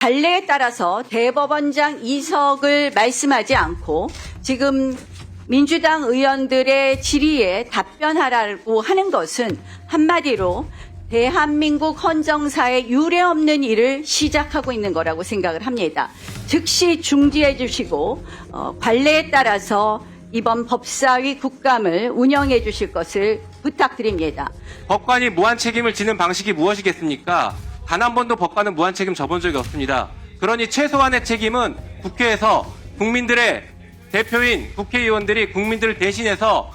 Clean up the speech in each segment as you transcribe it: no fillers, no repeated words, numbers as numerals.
관례에 따라서 대법원장 이석을 말씀하지 않고 지금 민주당 의원들의 질의에 답변하라고 하는 것은 한마디로 대한민국 헌정사에 유례없는 일을 시작하고 있는 거라고 생각을 합니다. 즉시 중지해 주시고 관례에 따라서 이번 법사위 국감을 운영해 주실 것을 부탁드립니다. 법관이 무한 책임을 지는 방식이 무엇이겠습니까? 단 한 번도 법관은 무한 책임 져본 적이 없습니다. 그러니 최소한의 책임은 국회에서 국민들의 대표인 국회의원들이 국민들을 대신해서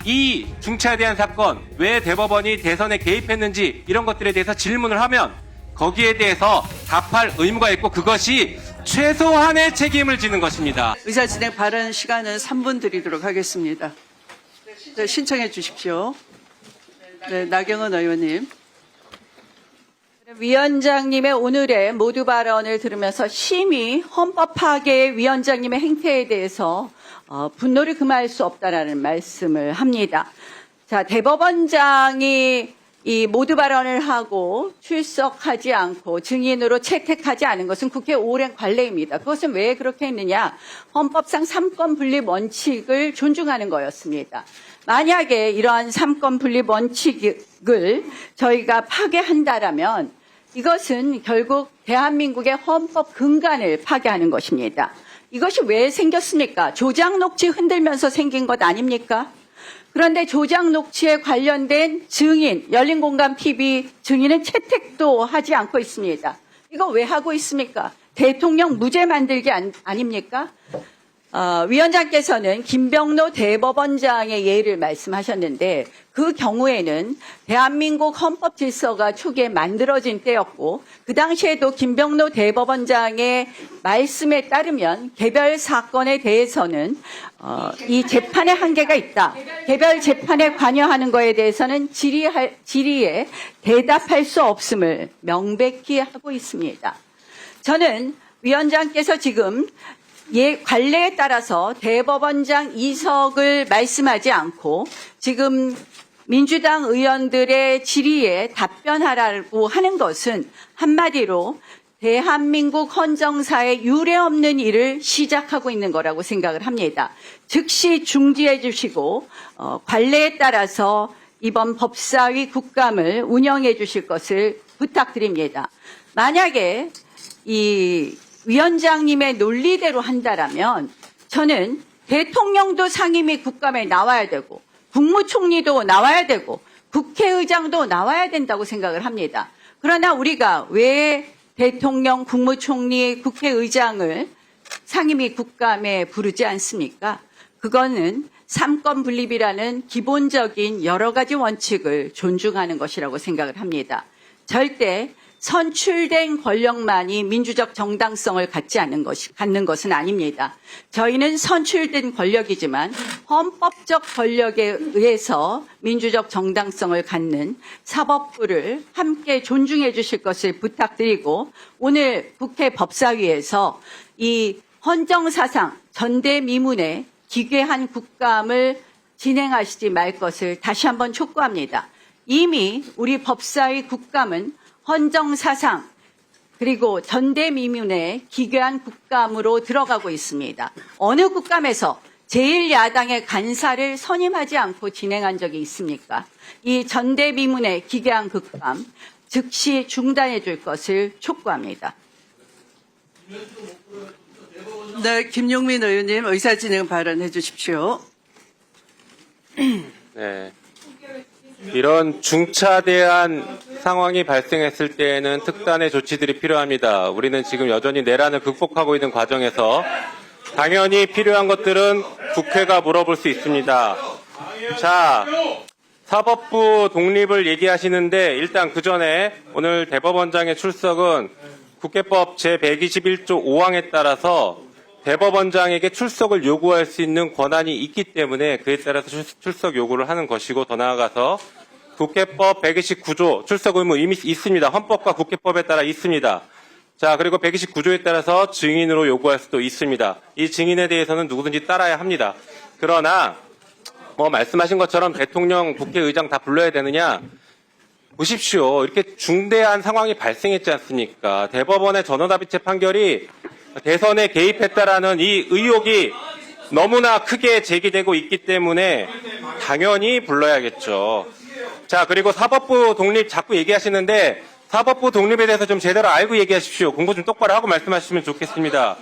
이 중차에 대한 사건, 왜 대법원이 대선에 개입했는지 이런 것들에 대해서 질문을 하면 거기에 대해서 답할 의무가 있고 그것이 최소한의 책임을 지는 것입니다. 의사진행 발언 시간은 3분 드리도록 하겠습니다. 네, 신청해 주십시오. 네, 나경원 의원님. 위원장님의 오늘의 모두 발언을 들으면서 심히 헌법 파괴 위원장님의 행태에 대해서 분노를 금할 수 없다라는 말씀을 합니다. 자, 대법원장이 이 모두 발언을 하고 출석하지 않고 증인으로 채택하지 않은 것은 국회 오랜 관례입니다. 그것은 왜 그렇게 했느냐? 헌법상 삼권 분립 원칙을 존중하는 거였습니다. 만약에 이러한 삼권 분립 원칙을 저희가 파괴한다라면 이것은 결국 대한민국의 헌법 근간을 파괴하는 것입니다. 이것이 왜 생겼습니까? 조작 녹취 흔들면서 생긴 것 아닙니까? 그런데 조작 녹취에 관련된 증인, 열린공감TV 증인은 채택도 하지 않고 있습니다. 이거 왜 하고 있습니까? 대통령 무죄 만들기 아닙니까? 위원장께서는 김병로 대법원장의 예를 말씀하셨는데 그 경우에는 대한민국 헌법 질서가 초기에 만들어진 때였고 그 당시에도 김병로 대법원장의 말씀에 따르면 개별 사건에 대해서는 이 재판에 한계가 있다. 개별 재판에 관여하는 것에 대해서는 질의에 대답할 수 없음을 명백히 하고 있습니다. 저는 위원장께서 지금 관례에 따라서 대법원장 이석을 말씀하지 않고 지금 민주당 의원들의 질의에 답변하라고 하는 것은 한마디로 대한민국 헌정사에 유례없는 일을 시작하고 있는 거라고 생각을 합니다. 즉시 중지해 주시고 관례에 따라서 이번 법사위 국감을 운영해 주실 것을 부탁드립니다. 만약에 이 위원장님의 논리대로 한다라면 저는 대통령도 상임위 국감에 나와야 되고 국무총리도 나와야 되고 국회의장도 나와야 된다고 생각을 합니다. 그러나 우리가 왜 대통령, 국무총리, 국회의장을 상임위 국감에 부르지 않습니까? 그거는 삼권 분립이라는 기본적인 여러 가지 원칙을 존중하는 것이라고 생각을 합니다. 절대 선출된 권력만이 민주적 정당성을 갖는 것은 아닙니다. 저희는 선출된 권력이지만 헌법적 권력에 의해서 민주적 정당성을 갖는 사법부를 함께 존중해 주실 것을 부탁드리고 오늘 국회 법사위에서 이 헌정사상 전대미문에 기괴한 국감을 진행하시지 말 것을 다시 한번 촉구합니다. 이미 우리 법사위 국감은 헌정사상 그리고 전대미문의 기괴한 국감으로 들어가고 있습니다. 어느 국감에서 제1야당의 간사를 선임하지 않고 진행한 적이 있습니까? 이 전대미문의 기괴한 국감 즉시 중단해 줄 것을 촉구합니다. 네, 김용민 의원님 의사진행 발언해 주십시오. 네. 이런 중차대한 상황이 발생했을 때에는 특단의 조치들이 필요합니다. 우리는 지금 여전히 내란을 극복하고 있는 과정에서 당연히 필요한 것들은 국회가 물어볼 수 있습니다. 자, 사법부 독립을 얘기하시는데 일단 그 전에 오늘 대법원장의 출석은 국회법 제121조 5항에 따라서 대법원장에게 출석을 요구할 수 있는 권한이 있기 때문에 그에 따라서 출석 요구를 하는 것이고 더 나아가서 국회법 129조 출석 의무 이미 있습니다. 헌법과 국회법에 따라 있습니다. 자, 그리고 129조에 따라서 증인으로 요구할 수도 있습니다. 이 증인에 대해서는 누구든지 따라야 합니다. 그러나 말씀하신 것처럼 대통령, 국회의장 다 불러야 되느냐? 보십시오. 이렇게 중대한 상황이 발생했지 않습니까? 대법원의 전원합의체 판결이 대선에 개입했다라는 이 의혹이 너무나 크게 제기되고 있기 때문에 당연히 불러야겠죠. 자, 그리고 사법부 독립 자꾸 얘기하시는데 사법부 독립에 대해서 좀 제대로 알고 얘기하십시오. 공부 좀 똑바로 하고 말씀하시면 좋겠습니다.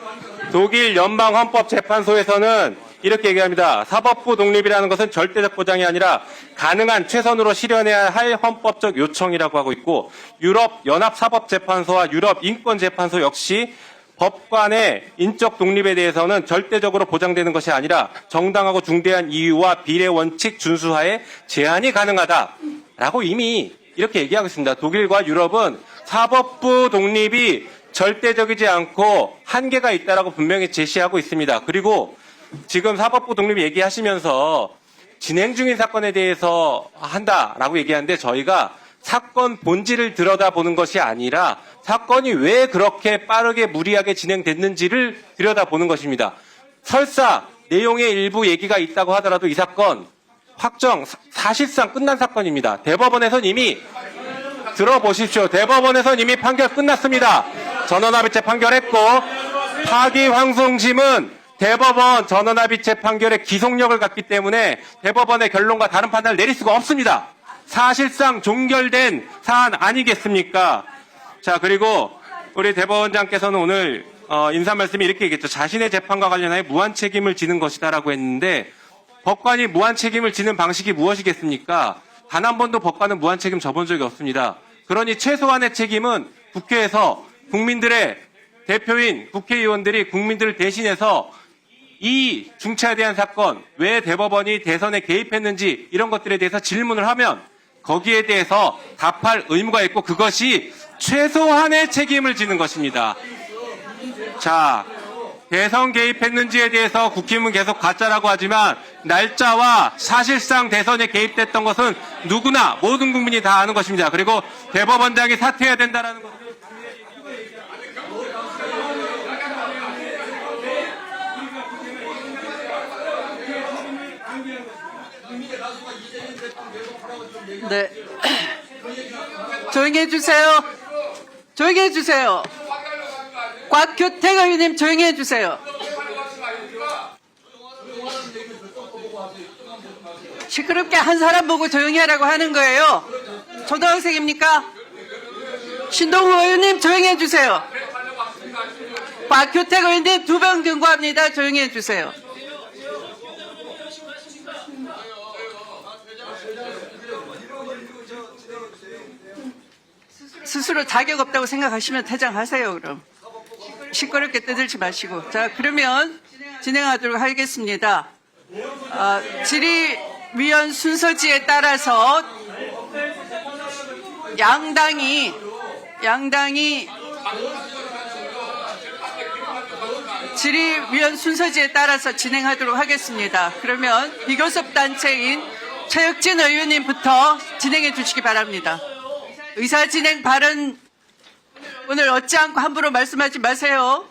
독일 연방헌법재판소에서는 이렇게 얘기합니다. 사법부 독립이라는 것은 절대적 보장이 아니라 가능한 최선으로 실현해야 할 헌법적 요청이라고 하고 있고, 유럽 연합사법재판소와 유럽 인권재판소 역시 법관의 인적 독립에 대해서는 절대적으로 보장되는 것이 아니라 정당하고 중대한 이유와 비례 원칙 준수하에 제한이 가능하다라고 이미 이렇게 얘기하고 있습니다. 독일과 유럽은 사법부 독립이 절대적이지 않고 한계가 있다라고 분명히 제시하고 있습니다. 그리고 지금 사법부 독립 얘기하시면서 진행 중인 사건에 대해서 한다라고 얘기하는데 저희가 사건 본질을 들여다보는 것이 아니라 사건이 왜 그렇게 빠르게 무리하게 진행됐는지를 들여다보는 것입니다. 설사 내용의 일부 얘기가 있다고 하더라도 이 사건 확정 사실상 끝난 사건입니다. 대법원에선 이미 들어보십시오. 대법원에선 이미 판결 끝났습니다. 전원합의체 판결했고 파기환송심은 대법원 전원합의체 판결의 기속력을 갖기 때문에 대법원의 결론과 다른 판단을 내릴 수가 없습니다. 사실상 종결된 사안 아니겠습니까? 자, 그리고 우리 대법원장께서는 오늘 인사 말씀이 이렇게 얘기했죠. 자신의 재판과 관련하여 무한 책임을 지는 것이다라고 했는데 법관이 무한 책임을 지는 방식이 무엇이겠습니까? 단 한 번도 법관은 무한 책임 져본 적이 없습니다. 그러니 최소한의 책임은 국회에서 국민들의 대표인 국회의원들이 국민들을 대신해서 이 중차에 대한 사건, 왜 대법원이 대선에 개입했는지 이런 것들에 대해서 질문을 하면 거기에 대해서 답할 의무가 있고 그것이 최소한의 책임을 지는 것입니다. 자, 대선 개입했는지에 대해서 국힘은 계속 가짜라고 하지만 날짜와 사실상 대선에 개입됐던 것은 누구나 모든 국민이 다 아는 것입니다. 그리고 대법원장이 사퇴해야 된다는 것은 네. 조용히 해주세요. 조용히 해주세요. 곽규택 의원님 조용히 해주세요. 시끄럽게 한 사람 보고 조용히 하라고 하는 거예요. 초등학생입니까? 신동우 의원님 조용히 해주세요. 곽규택 의원님 2명 경고합니다. 조용히 해주세요. 스스로 자격 없다고 생각하시면 퇴장하세요. 그럼 시끄럽게 떠들지 마시고. 자, 그러면 진행하도록 하겠습니다. 질의위원 순서지에 따라서 양당이 질의위원 순서지에 따라서 진행하도록 하겠습니다. 그러면 비교섭 단체인 최혁진 의원님부터 진행해 주시기 바랍니다. 의사진행 발언 오늘 얻지 않고 함부로 말씀하지 마세요.